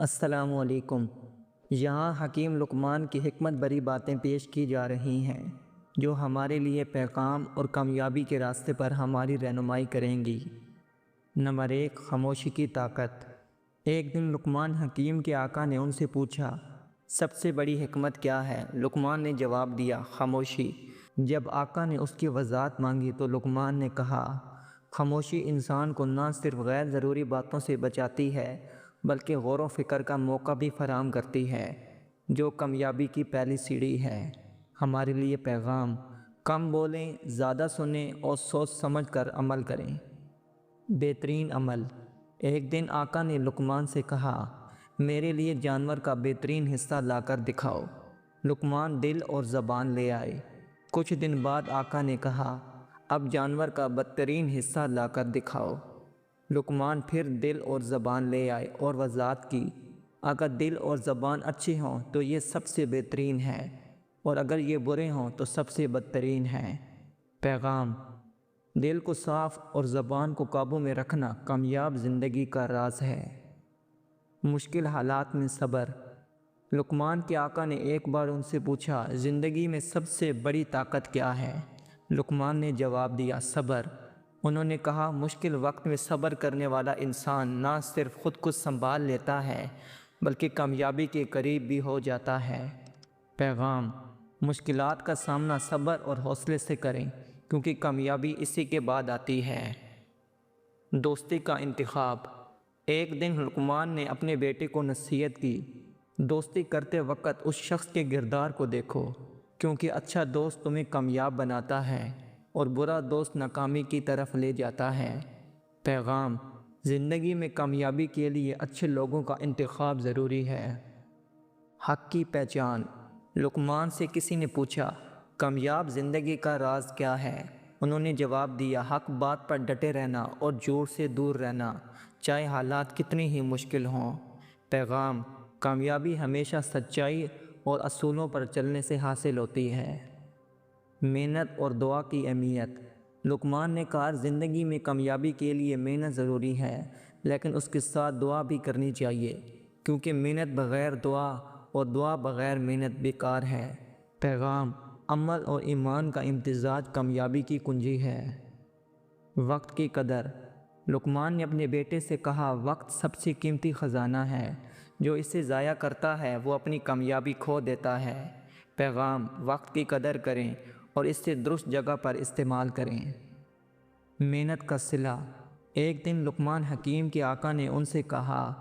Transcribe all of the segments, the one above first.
السلام علیکم۔ یہاں حکیم لقمان کی حکمت بری باتیں پیش کی جا رہی ہیں جو ہمارے لیے پیغام اور کامیابی کے راستے پر ہماری رہنمائی کریں گی۔ نمبر 1، خاموشی کی طاقت۔ ایک دن لقمان حکیم کے آقا نے ان سے پوچھا، سب سے بڑی حکمت کیا ہے؟ لقمان نے جواب دیا، خاموشی۔ جب آقا نے اس کی وضاحت مانگی تو لقمان نے کہا، خاموشی انسان کو نہ صرف غیر ضروری باتوں سے بچاتی ہے بلکہ غور و فکر کا موقع بھی فراہم کرتی ہے، جو کامیابی کی پہلی سیڑھی ہے۔ ہمارے لیے پیغام: کم بولیں، زیادہ سنیں اور سوچ سمجھ کر عمل کریں۔ بہترین عمل۔ ایک دن آقا نے لقمان سے کہا، میرے لیے جانور کا بہترین حصہ لا کر دکھاؤ۔ لقمان دل اور زبان لے آئے۔ کچھ دن بعد آقا نے کہا، اب جانور کا بدترین حصہ لا کر دکھاؤ۔ لقمان پھر دل اور زبان لے آئے اور وضاحت کی، اگر دل اور زبان اچھے ہوں تو یہ سب سے بہترین ہے، اور اگر یہ برے ہوں تو سب سے بدترین ہے۔ پیغام: دل کو صاف اور زبان کو قابو میں رکھنا کامیاب زندگی کا راز ہے۔ مشکل حالات میں صبر۔ لقمان کے آقا نے ایک بار ان سے پوچھا، زندگی میں سب سے بڑی طاقت کیا ہے؟ لقمان نے جواب دیا، صبر۔ انہوں نے کہا، مشکل وقت میں صبر کرنے والا انسان نہ صرف خود کو سنبھال لیتا ہے بلکہ کامیابی کے قریب بھی ہو جاتا ہے۔ پیغام: مشکلات کا سامنا صبر اور حوصلے سے کریں کیونکہ کامیابی اسی کے بعد آتی ہے۔ دوستی کا انتخاب۔ ایک دن لقمان نے اپنے بیٹے کو نصیحت کی، دوستی کرتے وقت اس شخص کے کردار کو دیکھو، کیونکہ اچھا دوست تمہیں کامیاب بناتا ہے اور برا دوست ناکامی کی طرف لے جاتا ہے۔ پیغام: زندگی میں کامیابی کے لیے اچھے لوگوں کا انتخاب ضروری ہے۔ حق کی پہچان۔ لقمان سے کسی نے پوچھا، کامیاب زندگی کا راز کیا ہے؟ انہوں نے جواب دیا، حق بات پر ڈٹے رہنا اور جھوٹ سے دور رہنا، چاہے حالات کتنی ہی مشکل ہوں۔ پیغام: کامیابی ہمیشہ سچائی اور اصولوں پر چلنے سے حاصل ہوتی ہے۔ محنت اور دعا کی اہمیت۔ لقمان نے کہا، زندگی میں کامیابی کے لیے محنت ضروری ہے لیکن اس کے ساتھ دعا بھی کرنی چاہیے، کیونکہ محنت بغیر دعا اور دعا بغیر محنت بیکار ہے۔ پیغام: عمل اور ایمان کا امتزاج کامیابی کی کنجی ہے۔ وقت کی قدر۔ لقمان نے اپنے بیٹے سے کہا، وقت سب سے قیمتی خزانہ ہے، جو اسے ضائع کرتا ہے وہ اپنی کامیابی کھو دیتا ہے۔ پیغام: وقت کی قدر کریں اور اس سے درست جگہ پر استعمال کریں۔ محنت کا صلہ۔ ایک دن لقمان حکیم کے آقا نے ان سے کہا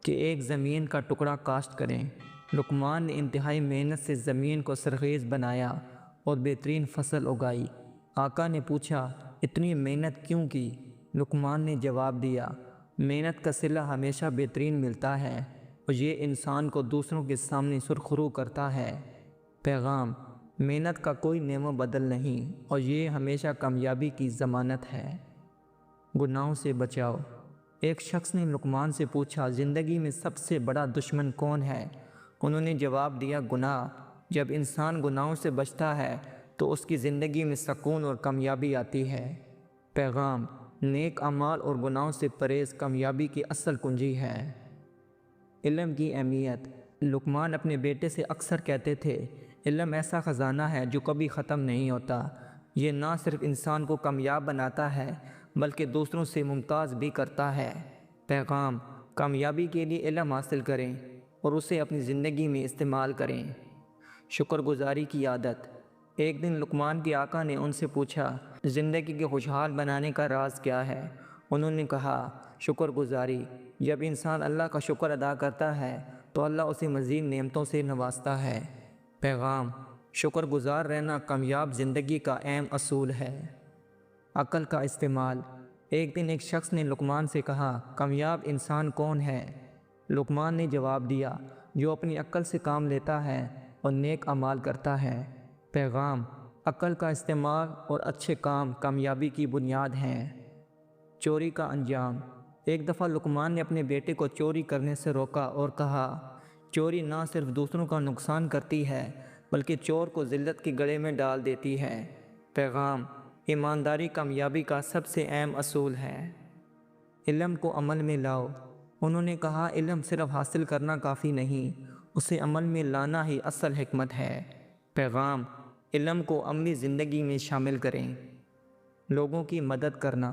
کہ ایک زمین کا ٹکڑا کاشت کریں۔ لقمان نے انتہائی محنت سے زمین کو سرخیز بنایا اور بہترین فصل اگائی۔ آقا نے پوچھا، اتنی محنت کیوں کی؟ لقمان نے جواب دیا، محنت کا صلہ ہمیشہ بہترین ملتا ہے اور یہ انسان کو دوسروں کے سامنے سرخرو کرتا ہے۔ پیغام: محنت کا کوئی نعم و بدل نہیں اور یہ ہمیشہ کامیابی کی ضمانت ہے۔ گناہوں سے بچاؤ۔ ایک شخص نے لقمان سے پوچھا، زندگی میں سب سے بڑا دشمن کون ہے؟ انہوں نے جواب دیا، گناہ۔ جب انسان گناہوں سے بچتا ہے تو اس کی زندگی میں سکون اور کامیابی آتی ہے۔ پیغام: نیک اعمال اور گناہوں سے پرہیز کامیابی کی اصل کنجی ہے۔ علم کی اہمیت۔ لقمان اپنے بیٹے سے اکثر کہتے تھے، علم ایسا خزانہ ہے جو کبھی ختم نہیں ہوتا۔ یہ نہ صرف انسان کو کامیاب بناتا ہے بلکہ دوسروں سے ممتاز بھی کرتا ہے۔ پیغام: کامیابی کے لیے علم حاصل کریں اور اسے اپنی زندگی میں استعمال کریں۔ شکر گزاری کی عادت۔ ایک دن لقمان کے آقا نے ان سے پوچھا، زندگی کو خوشحال بنانے کا راز کیا ہے؟ انہوں نے کہا، شکر گزاری۔ جب انسان اللہ کا شکر ادا کرتا ہے تو اللہ اسے مزید نعمتوں سے نوازتا ہے۔ پیغام: شکر گزار رہنا کامیاب زندگی کا اہم اصول ہے۔ عقل کا استعمال۔ ایک دن ایک شخص نے لقمان سے کہا، کامیاب انسان کون ہے؟ لقمان نے جواب دیا، جو اپنی عقل سے کام لیتا ہے اور نیک اعمال کرتا ہے۔ پیغام: عقل کا استعمال اور اچھے کام کامیابی کی بنیاد ہیں۔ چوری کا انجام۔ ایک دفعہ لقمان نے اپنے بیٹے کو چوری کرنے سے روکا اور کہا، چوری نہ صرف دوسروں کا نقصان کرتی ہے بلکہ چور کو ذلت کے گڑھے میں ڈال دیتی ہے۔ پیغام: ایمانداری کامیابی کا سب سے اہم اصول ہے۔ علم کو عمل میں لاؤ۔ انہوں نے کہا علم صرف حاصل کرنا کافی نہیں، اسے عمل میں لانا ہی اصل حکمت ہے۔ پیغام: علم کو عملی زندگی میں شامل کریں۔ لوگوں کی مدد کرنا۔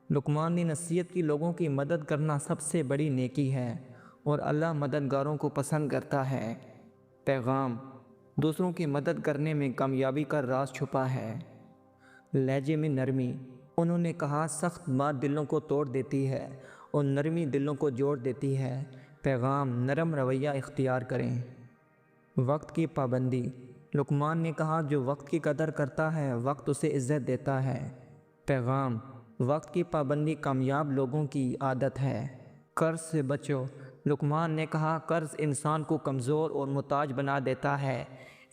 لقمان نے نصیحت کی لوگوں کی مدد کرنا سب سے بڑی نیکی ہے اور اللہ مددگاروں کو پسند کرتا ہے۔ پیغام: دوسروں کی مدد کرنے میں کامیابی کا راز چھپا ہے۔ لہجے میں نرمی۔ انہوں نے کہا سخت بات دلوں کو توڑ دیتی ہے اور نرمی دلوں کو جوڑ دیتی ہے۔ پیغام: نرم رویہ اختیار کریں۔ وقت کی پابندی۔ لقمان نے کہا جو وقت کی قدر کرتا ہے وقت اسے عزت دیتا ہے۔ پیغام: وقت کی پابندی کامیاب لوگوں کی عادت ہے۔ قرض سے بچو۔ لقمان نے کہا قرض انسان کو کمزور اور محتاج بنا دیتا ہے،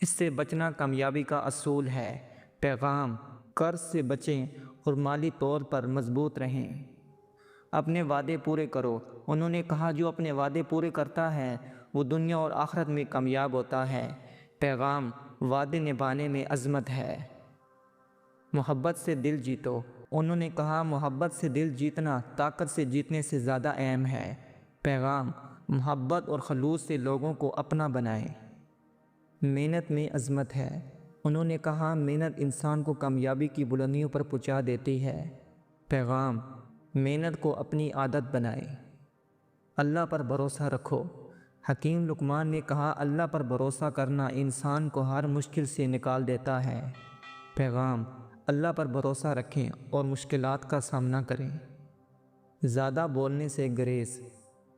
اس سے بچنا کامیابی کا اصول ہے۔ پیغام: قرض سے بچیں اور مالی طور پر مضبوط رہیں۔ اپنے وعدے پورے کرو۔ انہوں نے کہا جو اپنے وعدے پورے کرتا ہے وہ دنیا اور آخرت میں کامیاب ہوتا ہے۔ پیغام: وعدے نبھانے میں عظمت ہے۔ محبت سے دل جیتو۔ انہوں نے کہا محبت سے دل جیتنا طاقت سے جیتنے سے زیادہ اہم ہے۔ پیغام: محبت اور خلوص سے لوگوں کو اپنا بنائیں۔ محنت میں عظمت ہے۔ انہوں نے کہا محنت انسان کو کامیابی کی بلندیوں پر پہنچا دیتی ہے۔ پیغام: محنت کو اپنی عادت بنائیں۔ اللہ پر بھروسہ رکھو۔ حکیم لقمان نے کہا اللہ پر بھروسہ کرنا انسان کو ہر مشکل سے نکال دیتا ہے۔ پیغام: اللہ پر بھروسہ رکھیں اور مشکلات کا سامنا کریں۔ زیادہ بولنے سے گریز۔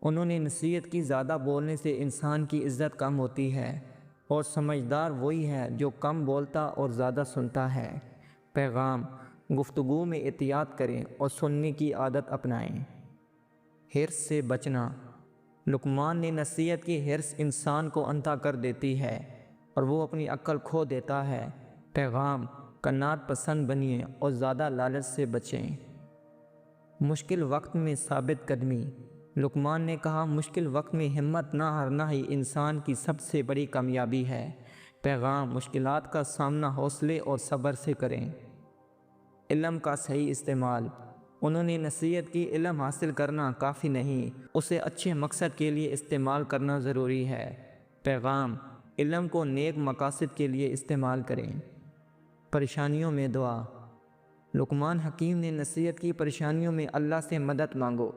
انہوں نے نصیحت کی زیادہ بولنے سے انسان کی عزت کم ہوتی ہے اور سمجھدار وہی ہے جو کم بولتا اور زیادہ سنتا ہے۔ پیغام: گفتگو میں احتیاط کریں اور سننے کی عادت اپنائیں۔ حرص سے بچنا۔ لقمان نے نصیحت کی حرص انسان کو اندھا کر دیتی ہے اور وہ اپنی عقل کھو دیتا ہے۔ پیغام: قناعت پسند بنیے اور زیادہ لالچ سے بچیں۔ مشکل وقت میں ثابت قدمی۔ لقمان نے کہا مشکل وقت میں ہمت نہ ہارنا ہی انسان کی سب سے بڑی کامیابی ہے۔ پیغام: مشکلات کا سامنا حوصلے اور صبر سے کریں۔ علم کا صحیح استعمال۔ انہوں نے نصیحت کی علم حاصل کرنا کافی نہیں، اسے اچھے مقصد کے لیے استعمال کرنا ضروری ہے۔ پیغام: علم کو نیک مقاصد کے لیے استعمال کریں۔ پریشانیوں میں دعا۔ لقمان حکیم نے نصیحت کی پریشانیوں میں اللہ سے مدد مانگو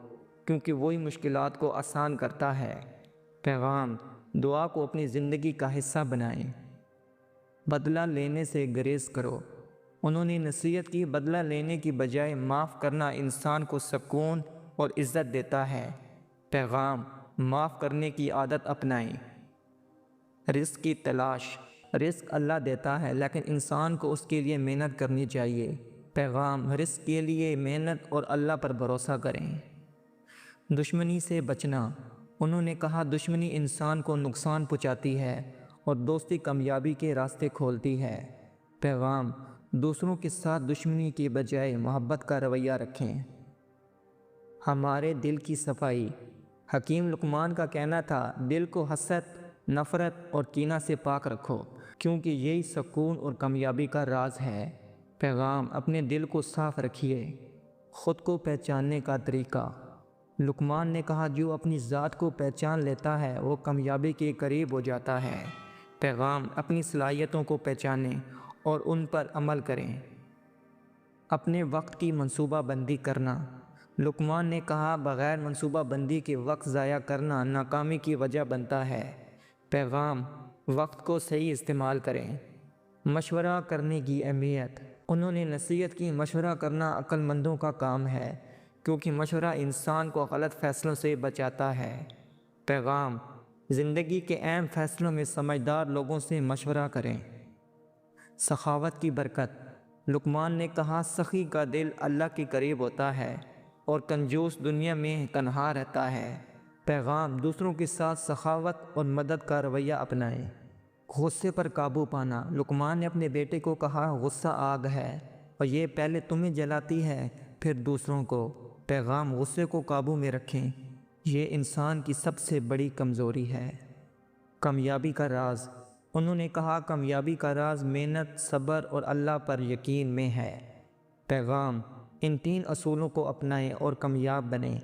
کیونکہ وہی مشکلات کو آسان کرتا ہے۔ پیغام: دعا کو اپنی زندگی کا حصہ بنائیں۔ بدلہ لینے سے گریز کرو۔ انہوں نے نصیحت کی بدلہ لینے کی بجائے معاف کرنا انسان کو سکون اور عزت دیتا ہے۔ پیغام: معاف کرنے کی عادت اپنائیں۔ رزق کی تلاش۔ رزق اللہ دیتا ہے لیکن انسان کو اس کے لیے محنت کرنی چاہیے۔ پیغام: رزق کے لیے محنت اور اللہ پر بھروسہ کریں۔ دشمنی سے بچنا۔ انہوں نے کہا دشمنی انسان کو نقصان پہنچاتی ہے اور دوستی کامیابی کے راستے کھولتی ہے۔ پیغام: دوسروں کے ساتھ دشمنی کے بجائے محبت کا رویہ رکھیں۔ ہمارے دل کی صفائی۔ حکیم لقمان کا کہنا تھا دل کو حسد، نفرت اور کینہ سے پاک رکھو کیونکہ یہی سکون اور کامیابی کا راز ہے۔ پیغام: اپنے دل کو صاف رکھیے۔ خود کو پہچاننے کا طریقہ۔ لقمان نے کہا جو اپنی ذات کو پہچان لیتا ہے وہ کامیابی کے قریب ہو جاتا ہے۔ پیغام: اپنی صلاحیتوں کو پہچانیں اور ان پر عمل کریں۔ اپنے وقت کی منصوبہ بندی کرنا۔ لقمان نے کہا بغیر منصوبہ بندی کے وقت ضائع کرنا ناکامی کی وجہ بنتا ہے۔ پیغام: وقت کو صحیح استعمال کریں۔ مشورہ کرنے کی اہمیت۔ انہوں نے نصیحت کی مشورہ کرنا عقل مندوں کا کام ہے کیونکہ مشورہ انسان کو غلط فیصلوں سے بچاتا ہے۔ پیغام: زندگی کے اہم فیصلوں میں سمجھدار لوگوں سے مشورہ کریں۔ سخاوت کی برکت۔ لقمان نے کہا سخی کا دل اللہ کے قریب ہوتا ہے اور کنجوس دنیا میں تنہا رہتا ہے۔ پیغام: دوسروں کے ساتھ سخاوت اور مدد کا رویہ اپنائیں۔ غصے پر قابو پانا۔ لقمان نے اپنے بیٹے کو کہا غصہ آگ ہے اور یہ پہلے تمہیں جلاتی ہے پھر دوسروں کو۔ پیغام: غصے کو قابو میں رکھیں، یہ انسان کی سب سے بڑی کمزوری ہے۔ کامیابی کا راز۔ انہوں نے کہا کامیابی کا راز محنت، صبر اور اللہ پر یقین میں ہے۔ پیغام: ان 3 اصولوں کو اپنائیں اور کامیاب بنیں۔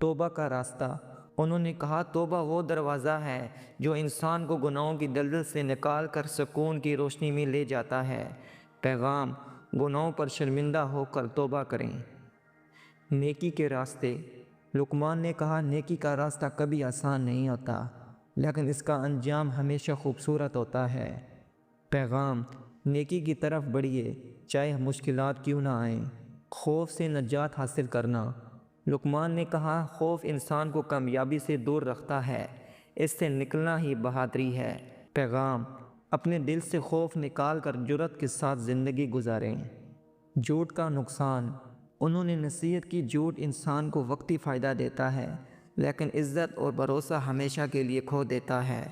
توبہ کا راستہ۔ انہوں نے کہا توبہ وہ دروازہ ہے جو انسان کو گناہوں کی دلدل سے نکال کر سکون کی روشنی میں لے جاتا ہے۔ پیغام: گناہوں پر شرمندہ ہو کر توبہ کریں۔ نیکی کے راستے۔ لقمان نے کہا نیکی کا راستہ کبھی آسان نہیں ہوتا، لیکن اس کا انجام ہمیشہ خوبصورت ہوتا ہے۔ پیغام: نیکی کی طرف بڑھیے چاہے مشکلات کیوں نہ آئیں۔ خوف سے نجات حاصل کرنا۔ لقمان نے کہا خوف انسان کو کامیابی سے دور رکھتا ہے، اس سے نکلنا ہی بہادری ہے۔ پیغام: اپنے دل سے خوف نکال کر جرأت کے ساتھ زندگی گزاریں۔ جھوٹ کا نقصان۔ انہوں نے نصیحت کی جھوٹ انسان کو وقتی فائدہ دیتا ہے، لیکن عزت اور بھروسہ ہمیشہ کے لیے کھو دیتا ہے۔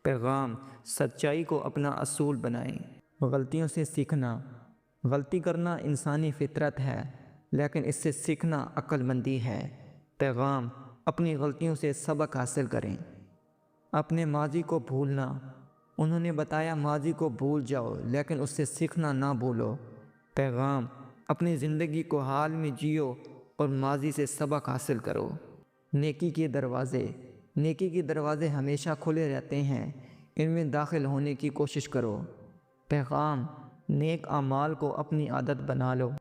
پیغام: سچائی کو اپنا اصول بنائیں۔ غلطیوں سے سیکھنا۔ غلطی کرنا انسانی فطرت ہے، لیکن اس سے سیکھنا عقل مندی ہے۔ پیغام: اپنی غلطیوں سے سبق حاصل کریں۔ اپنے ماضی کو بھولنا۔ انہوں نے بتایا ماضی کو بھول جاؤ لیکن اس سے سیکھنا نہ بھولو۔ پیغام: اپنی زندگی کو حال میں جیو اور ماضی سے سبق حاصل کرو۔ نیکی کے دروازے۔ نیکی کے دروازے ہمیشہ کھلے رہتے ہیں، ان میں داخل ہونے کی کوشش کرو۔ پیغام: نیک اعمال کو اپنی عادت بنا لو۔